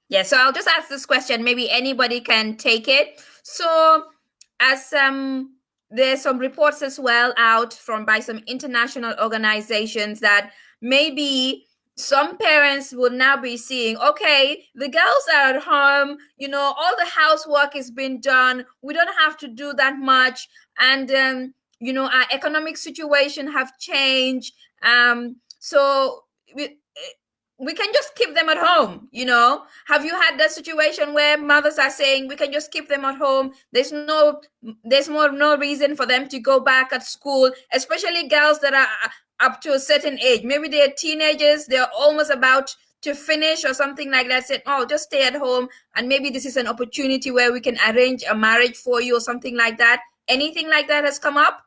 Yeah, so I'll just ask this question. Maybe anybody can take it. So, as there's some reports as well out from by some international organizations that maybe some parents will now be seeing, okay, the girls are at home, all the housework is being done, we don't have to do that much, and our economic situation have changed, so we can just keep them at home. Have you had that situation where mothers are saying we can just keep them at home, no reason for them to go back at school, especially girls that are up to a certain age, maybe they're teenagers, they're almost about to finish or something like that, said, oh, just stay at home, and maybe this is an opportunity where we can arrange a marriage for you or something like that. Anything like that has come up?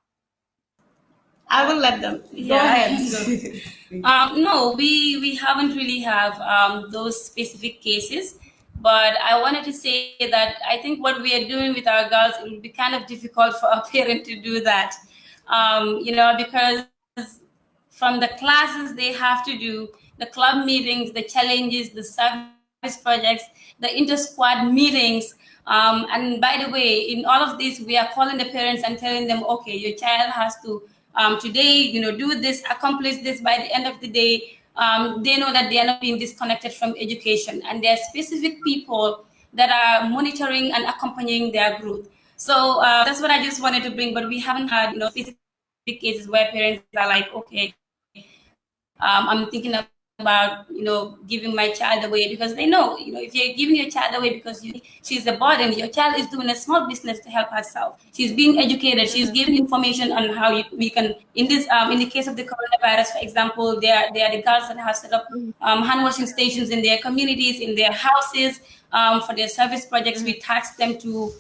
I will let them. Go ahead. No, we haven't really have those specific cases, but I wanted to say that I think what we are doing with our girls, it will be kind of difficult for a parent to do that, because from the classes they have to do, the club meetings, the challenges, the service projects, the inter-squad meetings. And by the way, in all of this, we are calling the parents and telling them, okay, your child has to today, do this, accomplish this by the end of the day. They know that they are not being disconnected from education, and there are specific people that are monitoring and accompanying their growth. So that's what I just wanted to bring, but we haven't had, specific cases where parents are like, okay, I'm thinking about, giving my child away, because they know, if you're giving your child away because she's a burden, your child is doing a small business to help herself. She's being educated. She's given information on how we can, in the case of the coronavirus, for example, they are the girls that have set up hand washing stations in their communities, in their houses, for their service projects. We task them to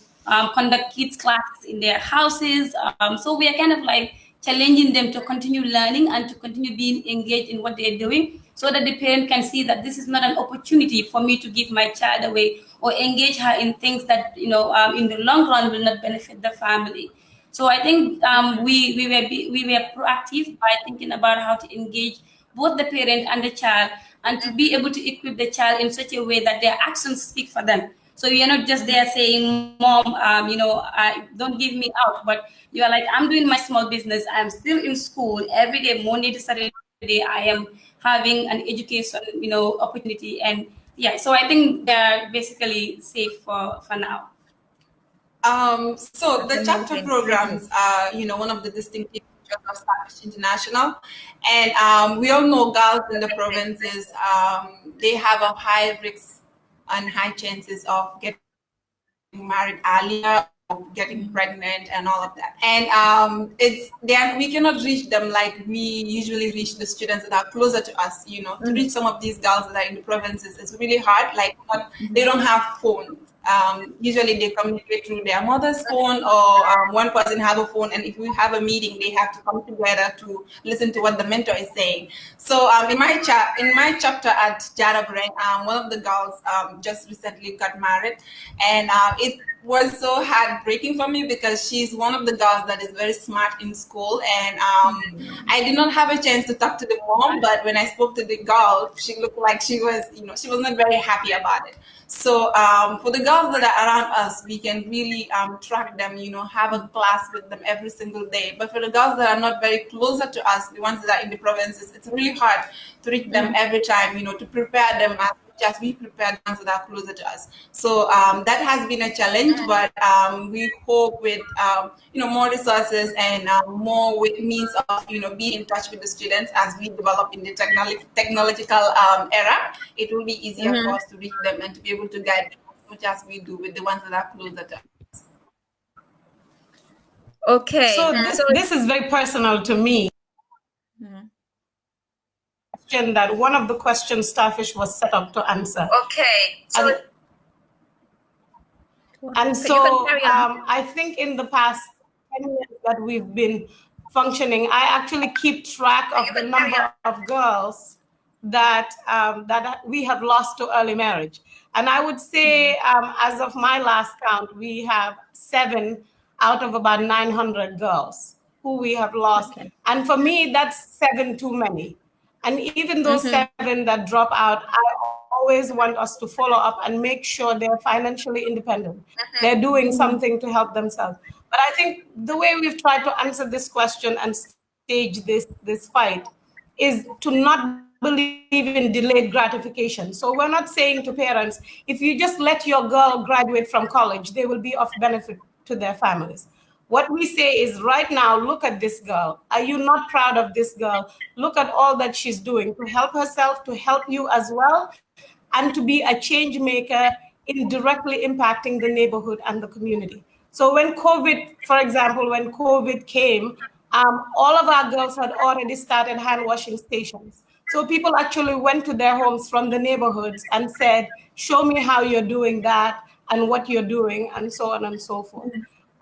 conduct kids classes in their houses. So we are kind of like challenging them to continue learning and to continue being engaged in what they're doing, so that the parent can see that this is not an opportunity for me to give my child away or engage her in things that, in the long run will not benefit the family. So I think we were proactive by thinking about how to engage both the parent and the child, and to be able to equip the child in such a way that their actions speak for them. So you're not just there saying, Mom, don't give me out, but you are like, I'm doing my small business. I'm still in school every day, Monday to Saturday. I am having an education, opportunity, and yeah. So I think they're basically safe for now. So the chapter programs are, one of the distinctive features of Starfish International, and we all know girls in the provinces, they have a high risk and high chances of getting married earlier, getting pregnant, and all of that. And we cannot reach them like we usually reach the students that are closer to us. To reach some of these girls that are in the provinces, it's really hard. Like they don't have phones. Usually they communicate through their mother's phone, or one person have a phone, and if we have a meeting, they have to come together to listen to what the mentor is saying. So in my chapter at Jara Brain, one of the girls just recently got married, and it was so heartbreaking for me, because she's one of the girls that is very smart in school, and I did not have a chance to talk to the mom, but when I spoke to the girl, she looked like she was not very happy about it. So for the girls that are around us, we can really track them, have a class with them every single day. But for the girls that are not very closer to us, the ones that are in the provinces, it's really hard to reach them every time, to prepare them as much as we prepare the ones that are closer to us. So that has been a challenge, but we hope with, more resources and more means of, being in touch with the students as we develop in the technological era, it will be easier for us to reach them and to be able to guide them as much as we do with the ones that are closer to us. Okay. So this is very personal to me. That one of the questions Starfish was set up to answer. Okay. So I think in the past 10 years that we've been functioning, I actually keep track of the number of girls that we have lost to early marriage. And I would say, as of my last count, we have 7 out of about 900 girls who we have lost. Okay. And for me, that's 7 too many. And even those 7 that drop out, I always want us to follow up and make sure they're financially independent. They're doing something to help themselves. But I think the way we've tried to answer this question and stage this fight is to not believe in delayed gratification. So we're not saying to parents, if you just let your girl graduate from college, they will be of benefit to their families. What we say is right now, look at this girl. Are you not proud of this girl? Look at all that she's doing to help herself, to help you as well, and to be a change maker in directly impacting the neighborhood and the community. So when COVID, for example, when COVID came, all of our girls had already started hand washing stations. So people actually went to their homes from the neighborhoods and said, show me how you're doing that and what you're doing, and so on and so forth.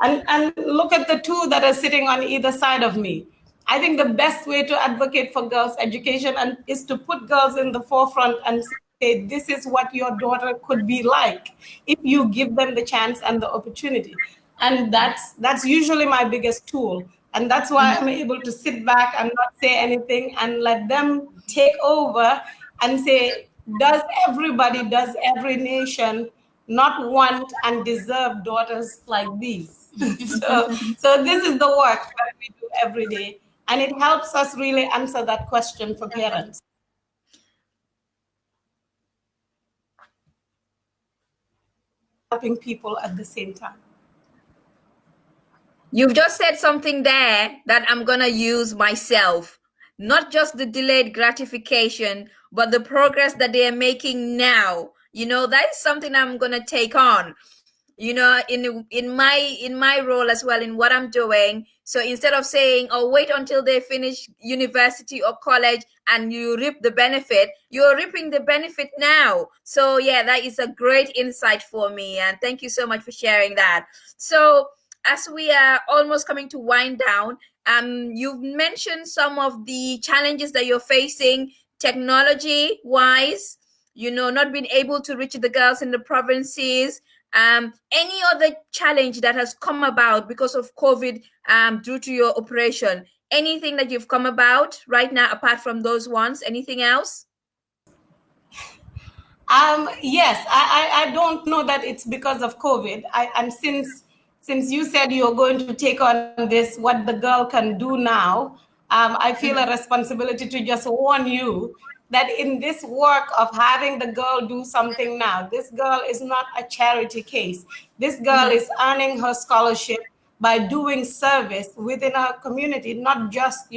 And look at the two that are sitting on either side of me. I think the best way to advocate for girls' education is to put girls in the forefront and say, this is what your daughter could be like if you give them the chance and the opportunity. And that's usually my biggest tool. And that's why I'm able to sit back and not say anything and let them take over and say, does every nation not want and deserve daughters like these? So this is the work that we do every day. And it helps us really answer that question for parents. Helping people at the same time. You've just said something there that I'm going to use myself. Not just the delayed gratification, but the progress that they are making now. That is something I'm going to take on. In my role as well, in what I'm doing. So instead of saying, oh, wait until they finish university or college and you reap the benefit, you're reaping the benefit now. So yeah, that is a great insight for me. And thank you so much for sharing that. So as we are almost coming to wind down, you've mentioned some of the challenges that you're facing technology wise, not being able to reach the girls in the provinces. Any other challenge that has come about because of COVID due to your operation? Anything that you've come about right now apart from those ones? Anything else? Yes, I don't know that it's because of COVID. And since you said you're going to take on this, what the girl can do now, I feel a responsibility to just warn you that in this work of having the girl do something now, this girl is not a charity case. This girl is earning her scholarship by doing service within her community, not just,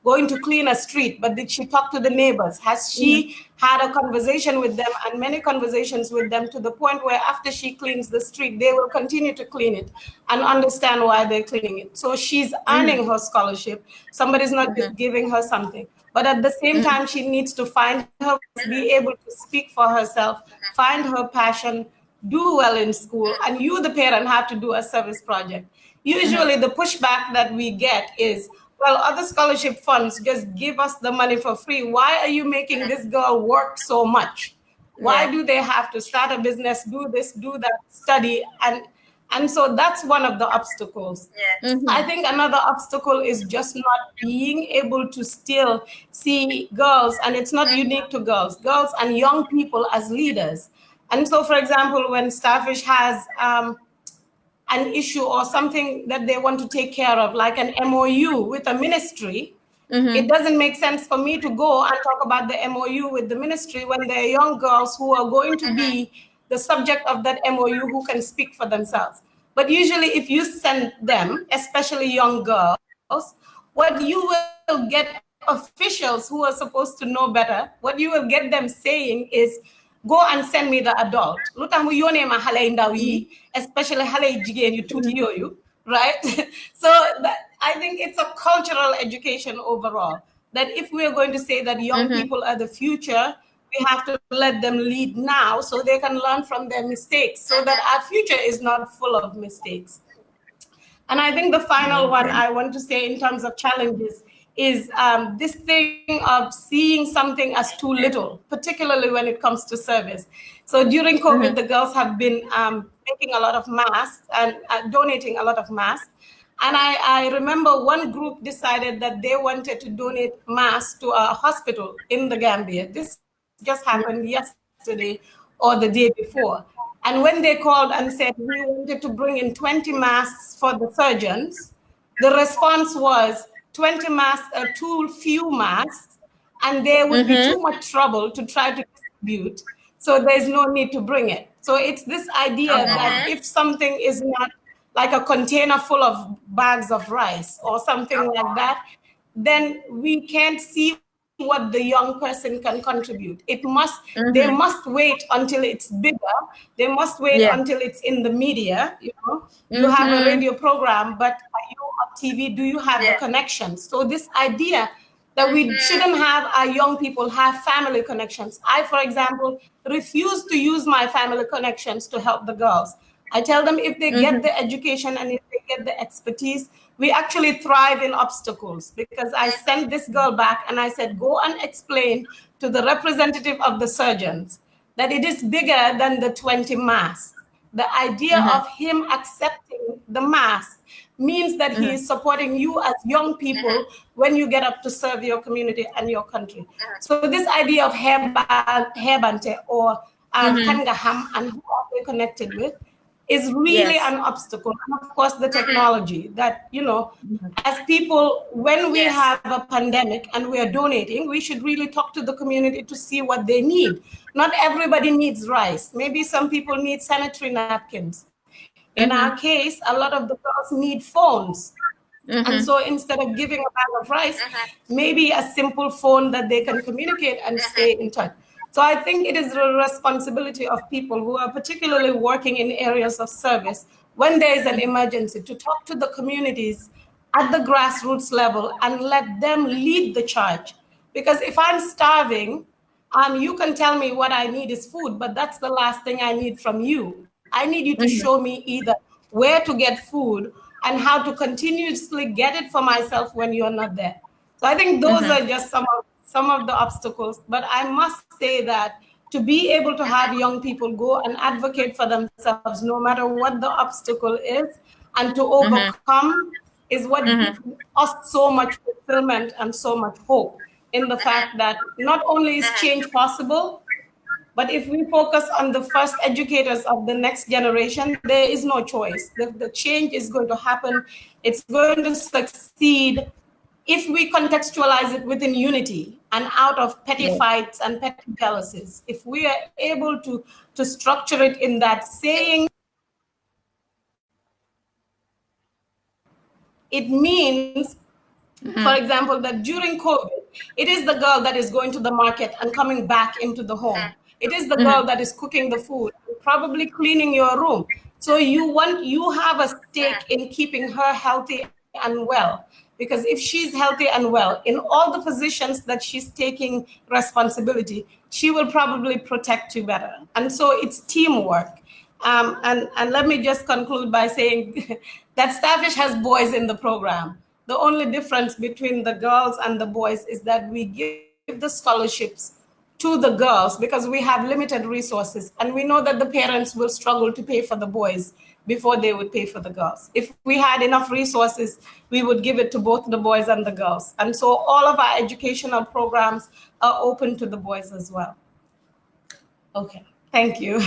going to clean a street, but did she talk to the neighbors? Has she had a conversation with them, and many conversations with them, to the point where after she cleans the street, they will continue to clean it and understand why they're cleaning it. So she's earning her scholarship. Somebody's not just giving her something. But at the same time, she needs to find her, be able to speak for herself, find her passion, do well in school, and you, the parent, have to do a service project. Usually the pushback that we get is, well, other scholarship funds just give us the money for free. Why are you making this girl work so much? Why do they have to start a business, do this, do that, study? And so that's one of the obstacles. I think another obstacle is just not being able to still see girls, and it's not unique to girls and young people as leaders. And so, for example, when Starfish has an issue or something that they want to take care of, like an MOU with a ministry, it doesn't make sense for me to go and talk about the MOU with the ministry when there are young girls who are going to be the subject of that MOU who can speak for themselves. But usually if you send them, especially young girls, what you will get officials who are supposed to know better, what you will get them saying is, go and send me the adult. Especially right? So I think it's a cultural education overall, that if we're going to say that young people are the future, we have to let them lead now so they can learn from their mistakes, so that our future is not full of mistakes. And I think the final one I want to say in terms of challenges is this thing of seeing something as too little, particularly when it comes to service. So during COVID, the girls have been making a lot of masks and donating a lot of masks. And I remember one group decided that they wanted to donate masks to a hospital in the Gambia. This just happened yesterday. yesterday or the day before. And when they called and said we wanted to bring in 20 masks for the surgeons, the response was 20 masks are too few masks, and there would be too much trouble to try to distribute. So there's no need to bring it. So it's this idea that if something is not like a container full of bags of rice or something like that, then we can't see what the young person can contribute. They must wait until it's bigger. They must wait until it's in the media. You have a radio program, but are you on TV? Do you have the connections? So this idea that we shouldn't have our young people have family connections. I, for example, refuse to use my family connections to help the girls. I tell them if they get the education and if they get the expertise, we actually thrive in obstacles, because I sent this girl back and I said, go and explain to the representative of the surgeons that it is bigger than the 20 masks. The idea of him accepting the mask means that he is supporting you as young people when you get up to serve your community and your country. So this idea of Hebante or Kangaham and who are they connected with is really an obstacle. And of course, the technology that, as people, when we have a pandemic and we are donating, we should really talk to the community to see what they need. Not everybody needs rice. Maybe some people need sanitary napkins. In our case, a lot of the girls need phones. And so instead of giving a bag of rice, maybe a simple phone that they can communicate and stay in touch. So I think it is the responsibility of people who are particularly working in areas of service, when there is an emergency, to talk to the communities at the grassroots level and let them lead the charge. Because if I'm starving, you can tell me what I need is food, but that's the last thing I need from you. I need you to show me either where to get food and how to continuously get it for myself when you're not there. So I think those are just some of the obstacles. But I must say that to be able to have young people go and advocate for themselves, no matter what the obstacle is, and to overcome is what gives us so much fulfillment and so much hope in the fact that not only is change possible, but if we focus on the first educators of the next generation, there is no choice. The change is going to happen. It's going to succeed if we contextualize it within unity and out of petty fights and petty jealousies. If we are able to structure it in that saying, it means, for example, that during COVID, it is the girl that is going to the market and coming back into the home. It is the girl that is cooking the food, probably cleaning your room. So you have a stake in keeping her healthy and well. Because if she's healthy and well, in all the positions that she's taking responsibility, she will probably protect you better. And so it's teamwork. And let me just conclude by saying that Starfish has boys in the program. The only difference between the girls and the boys is that we give the scholarships to the girls because we have limited resources. And we know that the parents will struggle to pay for the boys before they would pay for the girls. If we had enough resources, we would give it to both the boys and the girls. And so all of our educational programs are open to the boys as well. Okay, thank you.